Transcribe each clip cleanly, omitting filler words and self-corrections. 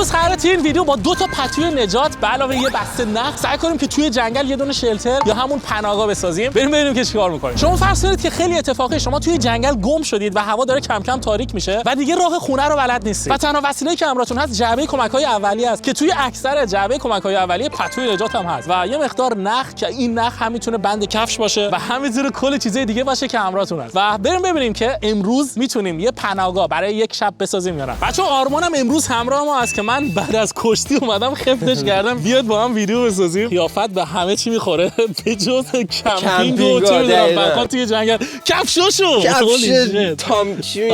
امروز قراره توی این ویدیو با 2 تا پتوی نجات به علاوه یه بسته نخ سعی کنیم که توی جنگل یه دونه شلتر یا همون پناهگاه بسازیم. بریم ببینیم که چیکار می‌کنیم. شما فرض کنید که خیلی اتفاقی شما توی جنگل گم شدید و هوا داره کم کم تاریک میشه و دیگه راه خونه رو بلد نیستید و تنها وسیله‌ای که همراهتون هست جعبه کمک‌های اولیه است که توی اکثر جعبه کمک‌های اولیه پتوی نجات هم هست و یه مقدار نخ که این نخ هم میتونه بند کفش باشه و همینطور کلی چیزای دیگه باشه که همراهتون هست. و بریم ببینیم که امروز میتونیم یه پناهگاه برای یک شب بسازیم یا نه. بچه‌ها آرمانم امروز همراه ما است که من بعد از کشتی اومدم خفتش کردم بیاد با هم ویدیو بسازیم. قیافت به همه چی میخوره به جز کمپینگ و چه می‌دونم توی جنگل. کفشاشو تام چی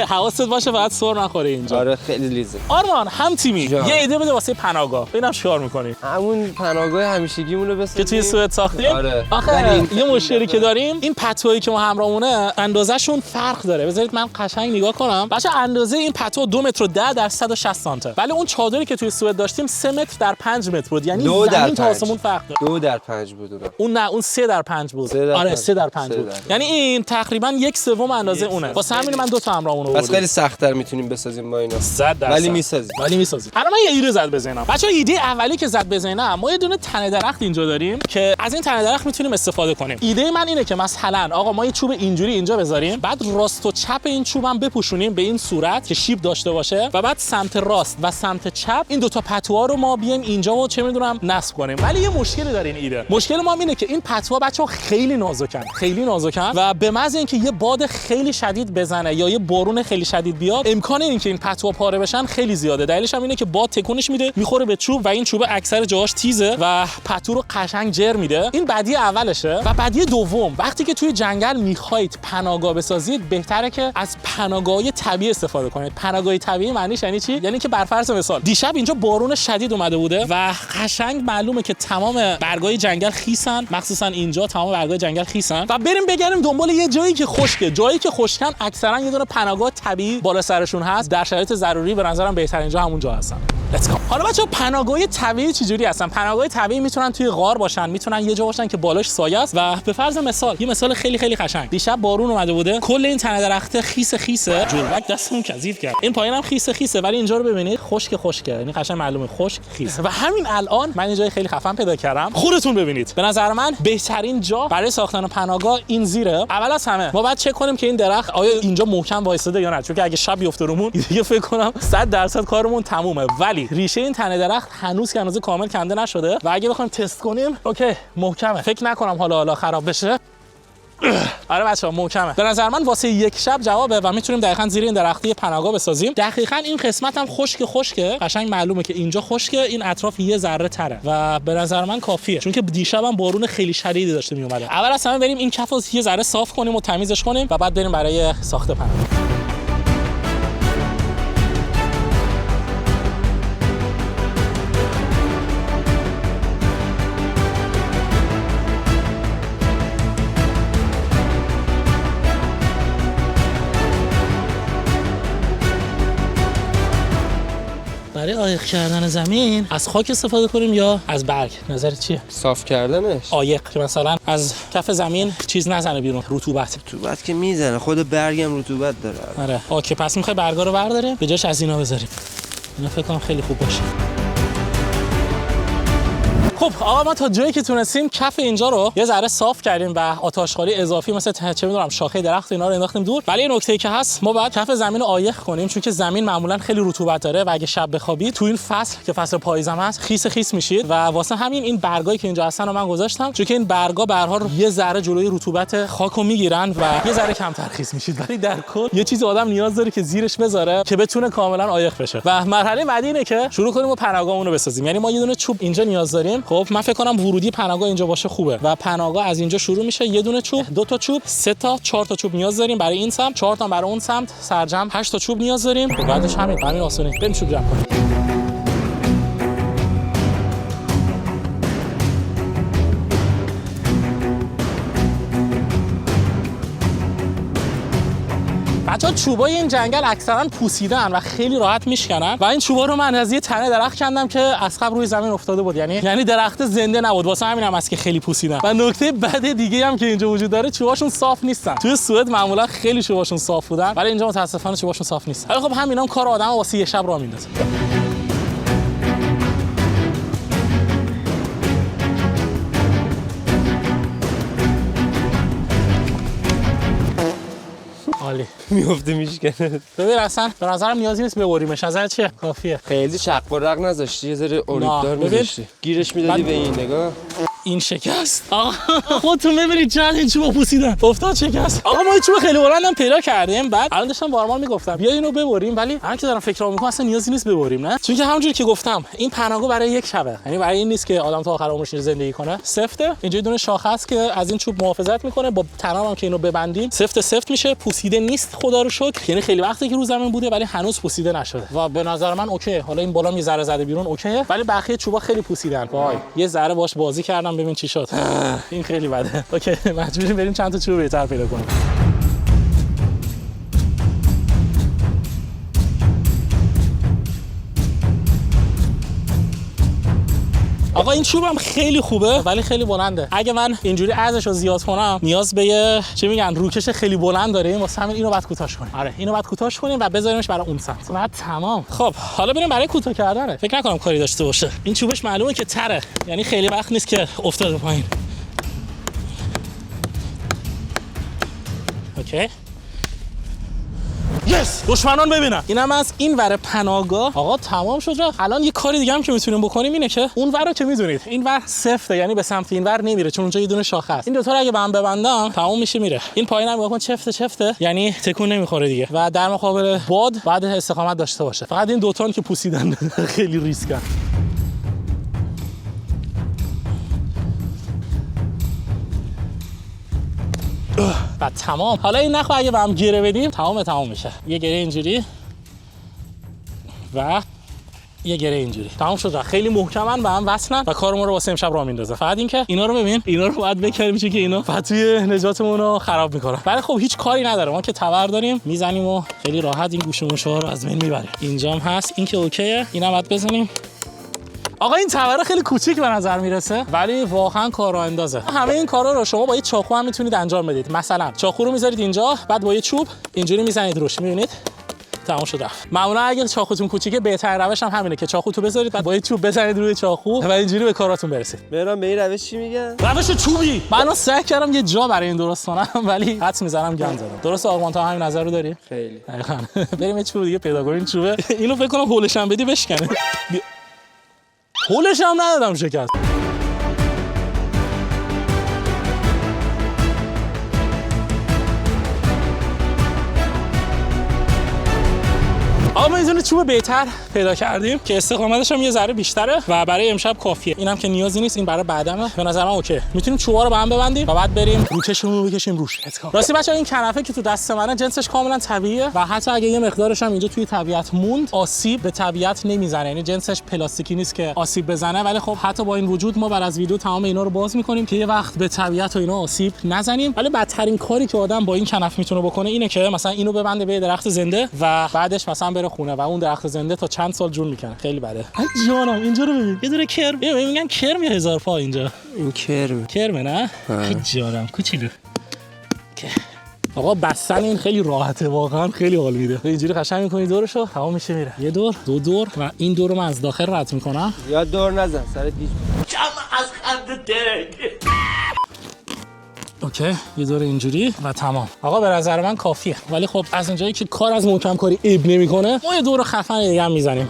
حواست باشه بعد سر نخوره اینجا. آره خیلی لیزه. آرمان هم تیمی یه ایده بده واسه پناهگاه. ببینم چیکار می‌کنی. همون پناهگاه همیشگیمون رو بسازیم که توی سوئد ساختیم. آره. آخه یه مشکلی که داریم این پتویی که ما همراهمونه اندازه‌شون فرق داره. بذارید من قشنگ نگاه کنم. بچه اندازه این پتو 2 متر و 10 در 160 سانته. ولی اون چادری که توی سوئد داشتیم 3 متر در 5 متر بود. یعنی زمین تا آسمون فرق داره. 2 در 5 بود اون نه اون 3 در 5 بود. آره 3 در 5 بود. یعنی این تقریبا 1/3 اندازه اونه. واسه همین من 2 تا همراهمون آوردم. بس خیلی سخت‌تر میتونیم بسازیم با اینا. 100%. ولی میسازیم. الان من یه ایده زد بزنم. بچه‌ها ایده اولی که زد بزنم ما یه دونه تنه درخت اینجا داریم که از این تنه درخت میتونیم استفاده کنیم. ایده من اینه که مثلا آقا ما یه چوب اینجوری اینجا بذاریم بعد راست و چپ این چوبم بپوشونیم به این صورت که شیب داشته باشه و بعد سمت راست و سمت چپ این 2 تا پتوها رو ما بیایم اینجا و چه میدونم نصب کنیم. ولی یه مشکلی داره این ایده. مشکل ما اینه که این پتوها بچه‌ها خیلی نازکن و به محض اینکه یه باد خیلی شدید بزنه یا یه بارون خیلی شدید بیاد امکان اینکه این پتوها پاره بشن خیلی زیاده. دلیلش هم اینه که باد تکونش میده میخوره به چوب و این چوب اکثر جاهاش تیزه و پتو رو قشنگ جر میده. این بدی اولشه. و بدی دوم وقتی که توی جنگل میخواید پناهگاه بسازید بهتره که از پناهگاه‌های طبیعی استفاده کنید. پناهگاه طبیعی معنیش یعنی چی؟ یعنی که بر فرض مثال دیشب اینجا بارون شدید اومده بوده و قشنگ معلومه که تمام برگای جنگل خیسن، مخصوصا اینجا تمام برگای جنگل خیسن و بریم بگردیم دنبال یه جایی که خشکه. جایی که خشکن اکثرا یه دونه پناهگاه طبیعی بالا سرشون هست. در شرایط ضروری به نظرم بهترین جا همون جا هستن. حالا بچه‌ها پناهگاه طبیعی چجوری هستن؟ پناهگاه طبیعی میتونن توی غار باشن، میتونن یه جا باشن که بالاش سایه است و به فرض مثال یه مثال خیلی خیلی قشنگ. دیشب بارون اومده بوده، کل این تنه درخت خیسه، جلوک دستمون کثیف کرد. این پایینم خیسه ولی اینجا رو ببینید خشکه. یعنی قشنگ معلومه خشک خیس. و همین الان من یه جای خیلی خفن پیدا کردم. خودتون ببینید. به نظر من بهترین جا برای ساختن پناهگاه این زیره. اول از همه ما باید چک کنیم که این درخت آیا اینجا محکم وایساده یا نه، چون که اگه شب بیفته رومون دیگه فکر کنم 100% کارمون تمومه. ولی ریشه این تنه درخت هنوز کامل کنده نشده و اگه بخوایم تست کنیم اوکی محکمه. فکر نکنم حالا خراب بشه. آره بچه‌ها محکمه. به نظر من واسه یک شب جوابه و میتونیم دقیقاً زیر این درختی پناهگاه بسازیم. دقیقاً این قسمت هم خشکه. قشنگ معلومه که اینجا خشکه، این اطراف یه ذره تره و به نظر من کافیه چون که دیشب هم بارون خیلی شدیدی داشته میومده. اول از همه بریم این کفو یه ذره صاف کنیم و تمیزش کنیم و بعد بریم برای ساخت پناهگاه. برای عایق کردن زمین از خاک استفاده کنیم یا از برگ؟ نظرت چیه؟ صاف کردنش. عایق که مثلا از کف زمین چیز نزنه بیرون، رطوبت که میزنه، خود برگم رطوبت داره. آره اوکی پس میخوای برگا رو برداریم به جاش از اینا بذاریم. اینا فکر کنم خیلی خوب باشه. خب آقا ما تا جایی که تونستیم کف اینجا رو یه ذره صاف کردیم و آتشخواری اضافی مثل چه میدونم شاخه درخت اینا رو انداختیم دور. ولی نکته‌ای که هست ما باید کف زمین رو عایق کنیم چون که زمین معمولا خیلی رطوبت داره و اگه شب بخوابید تو این فصل که فصل پاییزم هست خیس میشید و واسه همین این برگایی که اینجا هستن رو من گذاشتم چون که این برگا به هر حال یه ذره جلوی رطوبت خاکو میگیرن و یه ذره کمتر خیس میشید. ولی در کل یه چیزی آدم نیاز داره که زیرش بذاره که بتونه کاملا عایق بشه. و مرحله بعدی اینه که شروع کنیم و پناهگاهمون رو بسازیم. یعنی ما یه دونه چوب اینجا نیاز داریم. خب من فکر کنم ورودی پناهگاه اینجا باشه خوبه و پناهگاه از اینجا شروع میشه. یه دونه چوب، 2 تا چوب، 3 تا 4 تا چوب نیاز داریم برای این سمت، 4 تا برای اون سمت، سرجم 8 تا چوب نیاز داریم. و بعدش همین آسونه. بریم چوب جمع کنیم. بچه‌ها چوبای این جنگل اکثرا پوسیدن و خیلی راحت میشکنن و این چوبا رو من از یه تنه درخت کندم که از قبل روی زمین افتاده بود. یعنی درخت زنده نبود. واسه همین هم است که خیلی پوسیدن. و نکته بد دیگه هم که اینجا وجود داره چوباشون صاف نیستن. توی سوئد معمولا خیلی چوباشون صاف بودن ولی اینجا متاسفانه چوباشون صاف نیست. ولی خب همینام کار آدمو واسه یه شب راه میندازه. خیلی میفته میشکنه. ببین اصلا به نظرم نیازی نیست ببریمش. نظر چیه؟ کافیه. خیلی شق و رق نذاشتی، یه ذره اوریدار میذاشتی. گیرش میدادی به این نگاه. این شکست. آقا خودتون ببینید چند این چوب پوسیدن. افتاد شکست. آقا ما این چوب خیلی بلندم پیدا کردیم. بعد الان داشتم با آرمان میگفتم بیا اینو ببریم، ولی الان که دارم فکر میکنم اصلا نیازی نیست ببریم، نه؟ چون که همونجوری که گفتم این پناهگاه برای یک شبه. یعنی برای این نیست که آدم تا آخر عمرش زندگی کنه. سفته. اینجا دونه شاخه است که از این چوب محافظت میکنه. با تنام که اینو ببندیم سفت میشه. پوسیده نیست خدا رو شکر. یعنی خیلی وقته که رو زمین بوده ولی هنوز پوسیده نشده. و به نظر من اوکی. حالا این بالا یه ذره زده بیرون اوکیه، ولی بقیه چوبا خیلی پوسیدن. وای یه ذره باش بازی کردم ببین چی شد. این خیلی بده. اوکی مجبوریم بریم چند تا چوب بهتر پیدا کنیم. آقا این چوبم خیلی خوبه ولی خیلی بلنده. اگه من اینجوری ارزشو زیاد کنم نیاز به یه چی میگن روکش خیلی بلند داره. واسه همین اینو بعد کوتاهش کنیم. آره اینو بعد کوتاهش کنیم و بذاریمش برای اون سمت. و تمام. خب حالا بریم برای کوتاه کردنه. فکر نکنم کاری داشته باشه. این چوبش معلومه که تره. یعنی خیلی وقت نیست که افتاده پایین. اوکی. یس دشمنان ببینن. اینم از این ور پناهگاه. آقا تمام شد رفت. الان یه کاری دیگه هم که میتونیم بکنیم اینه که اون ور رو که میدونید این ور سفته، یعنی به سمت این ور نمیره چون اونجا یه دونه شاخه است. این دو تا رو اگه به هم ببندم تمام میشه میره. این پایینم نگاه کن چفته یعنی تکون نمیخوره دیگه و در مقابل باد بعد استقامت داشته باشه. فقط این دو تان که پوسیدن خیلی ریسکن. و تمام. حالا این نخو اگه به هم گیره بدیم تمام میشه. یه گره اینجوری و یه گره اینجوری تمام شد. خیلی محکمن به هم وصلن و کار ما رو واسه امشب راه میندازه. فقط اینکه اینا رو ببین، اینا رو باید بکنیم چون که اینا فتوی نجاتمون رو خراب میکنه. ولی خب هیچ کاری نداره، ما که تبر داریم میزنیم و خیلی راحت این گوشه موشه ها رو از بین میبریم. اینجام هست، این که اوکیه، اینم بعد بزنیم. آقا این تبره خیلی کوچیک به نظر میرسه ولی واقعا کار راه اندازه. همه این کارا رو شما با یه چاقو هم میتونید انجام بدید. مثلا چاقو رو میذارید اینجا، بعد با یه چوب اینجوری میزنید روش، میبینید تمام شد رفت. معمولا اگه چاقوتون کوچیکه بهترین روش هم همینه که چاقو تو بذارید بعد با یه چوب بزنید روی چاقو و اینجوری به کاراتون برسید. مهران به این روش چی میگن؟ روش چوبی. من سعی کردم یه جا برای این درست کنم ولی حدس میزنم گند زدم. درست آرمان تا همین نظر رو داری؟ خیلی. دقیقاً. بریم یه چوب دیگه پیدا کنیم. چوبه اینو فکر کنم هولش هم بدی بشکنه. هولش هم ندادم شکست. آقا ما اینجوری چوب بهتر پیدا کردیم که استقامتش هم یه ذره بیشتره و برای امشب کافیه. اینم که نیازی نیست، این برای بعدمه. به نظر من اوکی. میتونیم چوبا رو به هم ببندیم و بعد بریم روکشمون رو بکشیم روش. راستی بچه‌ها این کنفه که تو دست منه جنسش کاملا طبیعیه و حتی اگه یه مقدارش هم اینجا توی طبیعت موند آسیب به طبیعت نمیزنه. یعنی جنسش پلاستیکی نیست که آسیب بزنه، ولی خب حتی با این وجود ما بعد از ویدیو تمام اینا رو باز می‌کنیم که یه وقت به طبیعت و اینا آسیب نزنیم. ولی بدترین کاری که آدم با این کنف میتونه بکنه اینه که مثلا اینو ببنده به درخت زنده و بعدش مثلا بره خونه و اون درخت زنده تا چند سال جون میکنه. خیلی بده. ای جانم اینجا رو ببین. یه دونه کرم. میگن کرم 1000 پا اینجا. این کرمه نه؟ ای جانم کوچولو. آقا بستن این خیلی راحته، واقعا خیلی حال میده. اینجوری قشنگ می‌کنی دورشو تمام میشه میره. یه دور، دو دور و این دور رو من از داخل رد میکنم. یا دور نزن سر دیج. کم از خنده درک. اوکی یه دور اینجوری و تمام. آقا به نظر من کافیه، ولی خب از اونجایی که کار از محکم کاری عیب نمیکنه ما یه دور خفن دیگه هم میزنیم.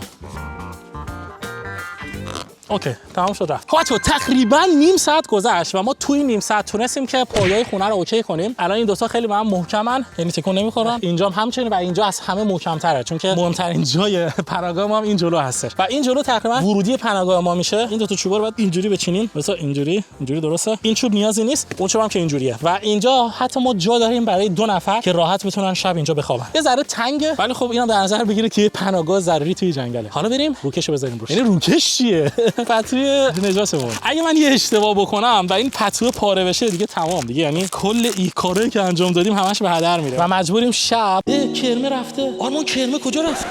اوکی تمام شد رفت. خب تقریبا نیم ساعت گذشت و ما توی نیم ساعت تونستیم که پایه‌ی خونه رو اوکی کنیم. الان این دو تا خیلی با هم محکمن، یعنی تکون نمیخورن. اینجا هم همچنین و اینجا از همه محکم‌تره چون که مهمترین جای پناهگاه ما هم این جلو هستش و این جلو تقریبا ورودی پناهگاه ما میشه. این دو تا چوبا رو بعد اینجوری بچینیم، مثلا اینجوری درسته. این چوب نیازی نیست، اون چوب هم که اینجوریه و اینجا حتی ما جا داریم برای 2 نفر که راحت بتونن شب اینجا بخوابن. یه ذره تنگه ولی خب اینم در نظر بگیره که پناهگاه ضروری توی جنگله. حالا بریم روکشو بزنیم روش. یعنی روکش چیه؟ فتوی نجاتمون. اگه من یه اشتباه بکنم و این پتو پاره بشه دیگه تمام دیگه، یعنی کل این کارایی که انجام دادیم همش به هدر میره و مجبوریم شب کرمه رفته. آرمان کرمه کجا رفت؟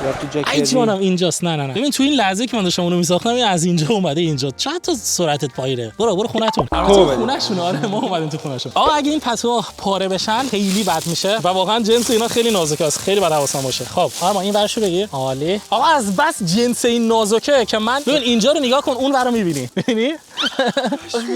ای جانم اینجاست. نه ببین تو این لحظه که من داشتم اونو میساختم این از اینجا اومده اینجا. چند تا سرعتت پایینه. برو خونه‌تون. خونه‌شون. آره ما اومدیم تو خونه‌شون. آقا اگه این پتو پاره بشن خیلی بد میشه و واقعا جنس اینا خیلی نازکه است. خیلی باید حواسم باشه. خب آرمان این ورشو بگیر. عالی. آقا از بس جنس این نازکه که من ببین اینجا رو نگاه کن اون ورا می‌بینی. ببینی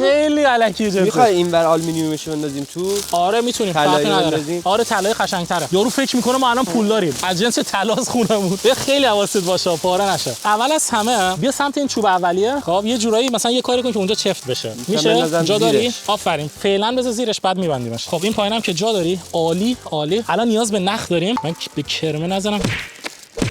خیلی الکی جدی. میخوای اینور آلومینیومش بندازیم تو؟ آره میتونیم، فرقی نداره. آره طلای قشنگ‌تره. یارو فکر میکنه ما الان پول داریم. از جنس طلاز خونمون. خیلی حواست باشه پاره نشه. اول از همه بیا سمت این چوب اولیه. خب یه جورایی مثلا یه کاری کن که اونجا چفت بشه. میشه؟ جا داری؟ آفرین. فعلا بذار زیرش بعد میبندیمش. خب این پایینم که جا داری. عالی عالی. الان نیاز به نخ داریم. من به کرمه نزنم.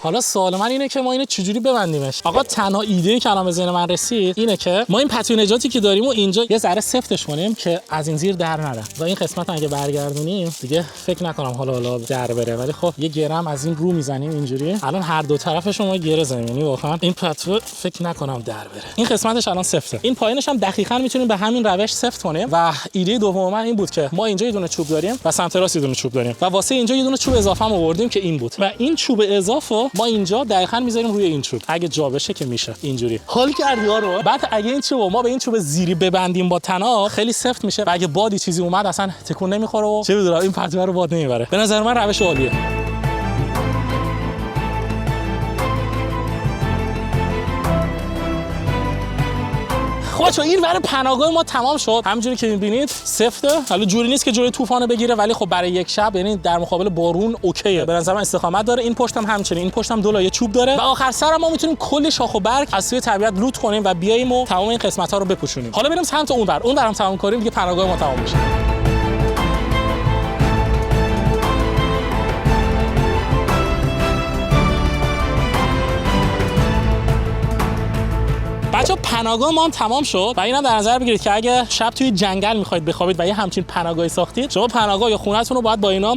حالا سوال من اینه که ما اینو چجوری ببندیمش. آقا تنها ایده که الان به ذهن من رسید اینه که ما این پتو نجاتی که داریم و اینجا یه ذره سفتش کنیم که از این زیر در نره. و این قسمت اگه برگردونیم دیگه فکر نکنم حالا در بره، ولی خب یه گرم از این رو میزنیم اینجوری. الان هر دو طرفش ما گره زنیم، یعنی واقعا این پتو فکر نکنم در بره. این قسمتش الان سفته. این پایینش هم دقیقاً میتونیم به همین روش سفت کنیم. و ایده دوم من این بود که ما اینجا یه دونه چوب داریم و سمت راست یه دونه چوب داریم و واسه اینجا یه دونه چوب اضافه هم آوردیم که این بود. و این چوب اضافه ما اینجا دقیقاً میذاریم روی این چوب. اگه جا بشه که میشه اینجوری. حال کردی رو. بعد اگه این چوب ما به این چوب زیری ببندیم با طناب خیلی سفت میشه و اگه بادی چیزی اومد اصلا تکون نمیخوره و چه میدونم این پتو رو باد نمیبره. به نظر من روش عالیه. خب این ور پناهگاه ما تمام شد. همونجوری که می‌بینید سفته. حالا جوری نیست که جلوی طوفان بگیره، ولی خب برای یک شب یعنی در مقابل بارون اوکیه. به نظر من استقامت داره. این پشتم همچنین. این پشتم دو لایه چوب داره و آخر سر ما میتونیم کلی شاخ و برگ از توی طبیعت لوت کنیم و بیایم و تمام این قسمت‌ها رو بپوشونیم. حالا بریم سمت اونور. اونورم تمام کنیم دیگه پناهگاه ما تمام میشه. بچه‌ها پناهگاه ما هم تمام شد و اینا در نظر بگیرید که اگه شب توی جنگل می‌خواید بخوابید و یه همچین پناهگاهی ساختید، شما پناهگاه یا خونه‌تون رو باید با اینا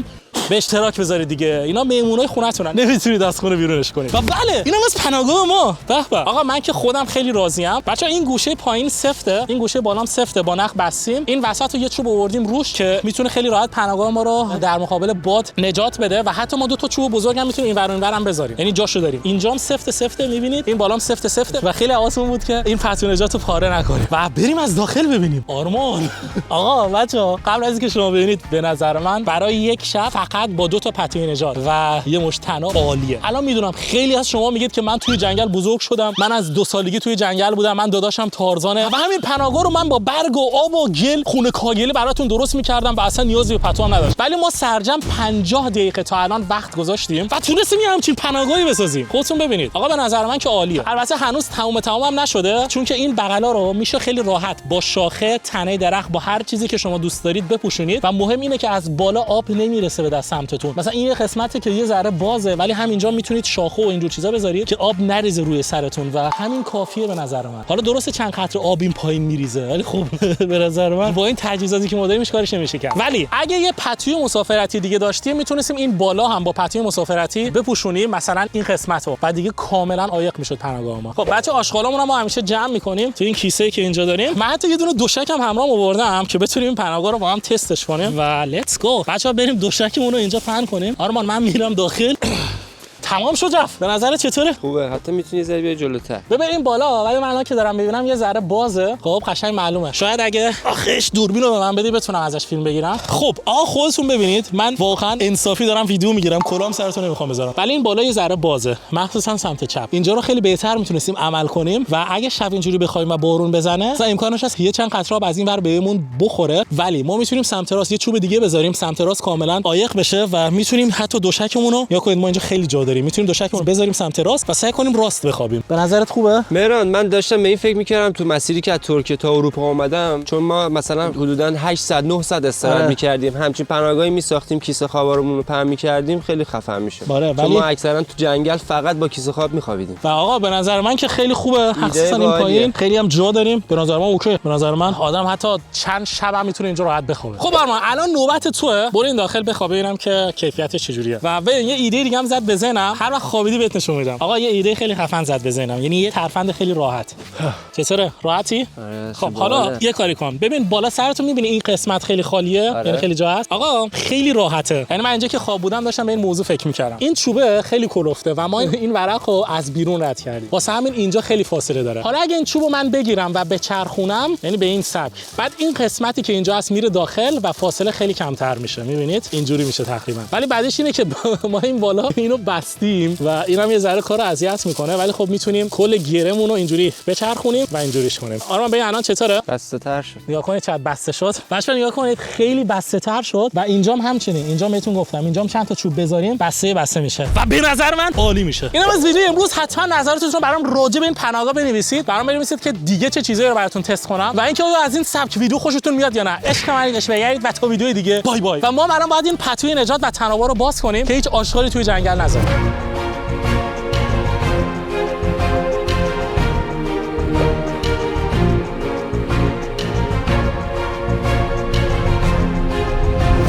به اشتراک بذارید دیگه. اینا مهمونای خونه‌تونن، نمیتونید از خونه بیرونش کنید. و بله اینا از پناهگاه ما. به به. آقا من که خودم خیلی راضیم. بچه‌ها این گوشه پایین سفته، این گوشه بالام سفته، با نخ بستیم. این وسط رو یه چوب آوردیم روش که میتونه خیلی راحت پناهگاه ما رو در مقابل باد نجات بده و حتی ما دو تا چوب بزرگ هم میتونیم اینور اونور هم بذاریم. یعنی جاشو داریم. اینجام سفته میبینید، این بالام سفته و خیلی حواسمون بود که این پتو نجات رو پاره نکنیم. و بریم از داخل ببینیم. آرمان. آقا بچه‌ها قبل از اینکه شما ببینید به نظر من برای یک شب فقط با دو تا پتو نجات و یه مشت طنا عالیه. الان میدونم خیلی از شما میگید که من توی جنگل بزرگ شدم، من از 2 سالگی توی جنگل بودم، من داداشم تارزانه و همین پناهگاه رو من با برگ و آب و گل خونه کاگلی براتون درست میکردم و اصلا نیازی به پتو هم نداشت. ولی ما سرجم 50 دقیقه تا الان وقت گذاشتیم و تونستیم یه همچین پناهگاهی بسازیم. خودتون ببینید. آقا به نظر من که عالیه. البته هنوز تمام هم نشده، چون که این بغلا رو میشه خیلی راحت با شاخه، تنه درخت، با هر چیزی که شما دوست دارید بپوشونید و مهم اینه که از بالا آب نمیرسه به دست سمتتون. مثلا این قسمتی که یه ذره بازه ولی همینجا میتونید شاخه و اینجور چیزا بذارید که آب نریزه روی سرتون و همین کافیه به نظر من. حالا درسته چند قطره آب این پایین میریزه ولی خب به نظر من با این تجهیزاتی که ما داریم کارش نمیشه کرد. ولی اگه یه پتوی مسافرتی دیگه داشتیم میتونستیم این بالا هم با پتوی مسافرتی بپوشونیم، مثلا این قسمتو، بعد دیگه کاملا عایق میشد پناهگاه ما. خب بچه آشغالامون ما همیشه جمع میکنیم تو این کیسه‌ای که اینجا داریم. من حتی یه دونه دوشک هم همراه آوردم که بتونیم پناهگاه رو با هم تستش کنیم و لیتس گو. بچه‌ها بریم دوشکمون رو اینجا پهن کنیم. آرمان من میرم داخل. تمام شد رفت. به نظر چطوره؟ خوبه. حتی میتونی ذره بیای جلوتر. ببریم بالا، ولی من الان که دارم میبینم یه ذره بازه. خب قشنگ معلومه. شاید اگه آخش دوربین رو به من بدی بتونم ازش فیلم بگیرم. خب آقا خودتون ببینید، من واقعا انصافی دارم ویدیو میگیرم، کلام سرتون نمیخوام بذارم. ولی این بالا یه ذره بازه، مخصوصا سمت چپ. اینجا رو خیلی بهتر میتونستیم عمل کنیم و اگه شب اینجوری بخوایم و بارون بزنه، مثلا امکانش هست یه چند قطره آب از این ور بهمون بخوره، ولی ما میتونیم سمت راست یه چوب دیگه بذاریم، سمت راست کاملا عایق بشه و میتونیم حتی دوشکمون رو یا کنید ما اینجا خیلی جا داریم، میتونیم دوشکمون رو بذاریم سمت راست و سعی کنیم راست بخوابیم. به نظرت خوبه؟ مهران من داشتم به این فکر میکردم تو مسیری که از ترکیه تا اروپا اومدم، چون ما مثلا حدودا 800 900 استراحت میکردیم، همچین پناهگاهی میساختیم، کیسه خوابارمون رو پهن میکردیم، خیلی خفن میشه. ولی ما اکثرا تو جنگل فقط با کیسه خواب میخوابیدیم. و آقا به نظر من که خیلی خوبه، خصوصا این پایین خیلی هم جا داریم. به نظر من اوکی. به نظر من آدم حتی چند شب هم میتونه اینجا راحت بخوابه. خب آرمان الان نوبت توئه، برو این داخل بخواب ببینم که کیفیتش چجوریه. و یه ایده دیگه هم زد به ذهنم، هر وقت خوابیدی بهت نشون میدم. آقا یه ایده خیلی خفن زد به ذهنم، یعنی یه ترفند خیلی راحت. چطوره؟ راحتی؟ خب حالا یه کاری کن. ببین بالا سرتو میبینی این قسمت خیلی خالیه، یعنی خیلی جا هست. آقا خیلی راحته. یعنی من اینجا که خواب بودم داشتم به این موضوع فکر میکردم. این چوبه خیلی کلفته و ما این ورقو از بیرون رد کردیم. واسه همین اینجا خیلی فاصله داره. حالا اگه این چوبو من بگیرم و بچرخونم، یعنی به این سبک، بعد این قسمتی که اینجا هست میره داخل و فاصله خیلی کمتر میشه. میبینید؟ اینجوری میشه تقریبا. ولی بعدش اینه که ما این بالا اینو بستیم و اینم یه ذره کارو اذیت میکنه، ولی خب میتونیم کل گیرمون رو اینجوری بچرخونیم و اینجوریش کنیم. آرمان ببین الان چطوره؟ بسته‌تر شد. نگاه کنید چقدر بسته شد. بچه‌ها نگاه کنید خیلی بسته تر شد و اینجام همچنین. اینجا بهتون گفتم اینجام چند تا چوب بذاریم بسته میشه و به نظر من عالی میشه. اینم از ویدیو امروز. حتما نظرتون رو برام راجع به این پناهگاه بنویسید. برام بنویسید که دیگه چه چیزایی رو براتون تست کنم و اینکه از این سبک ویدیو خوشتون میاد یا نه. عشق منیش بگید و تا ویدیو دیگه بای بای. و ما الان باید این پتوی نجات و تناور رو باز کنیم که هیچ آشغالی توی جنگل نذاریم.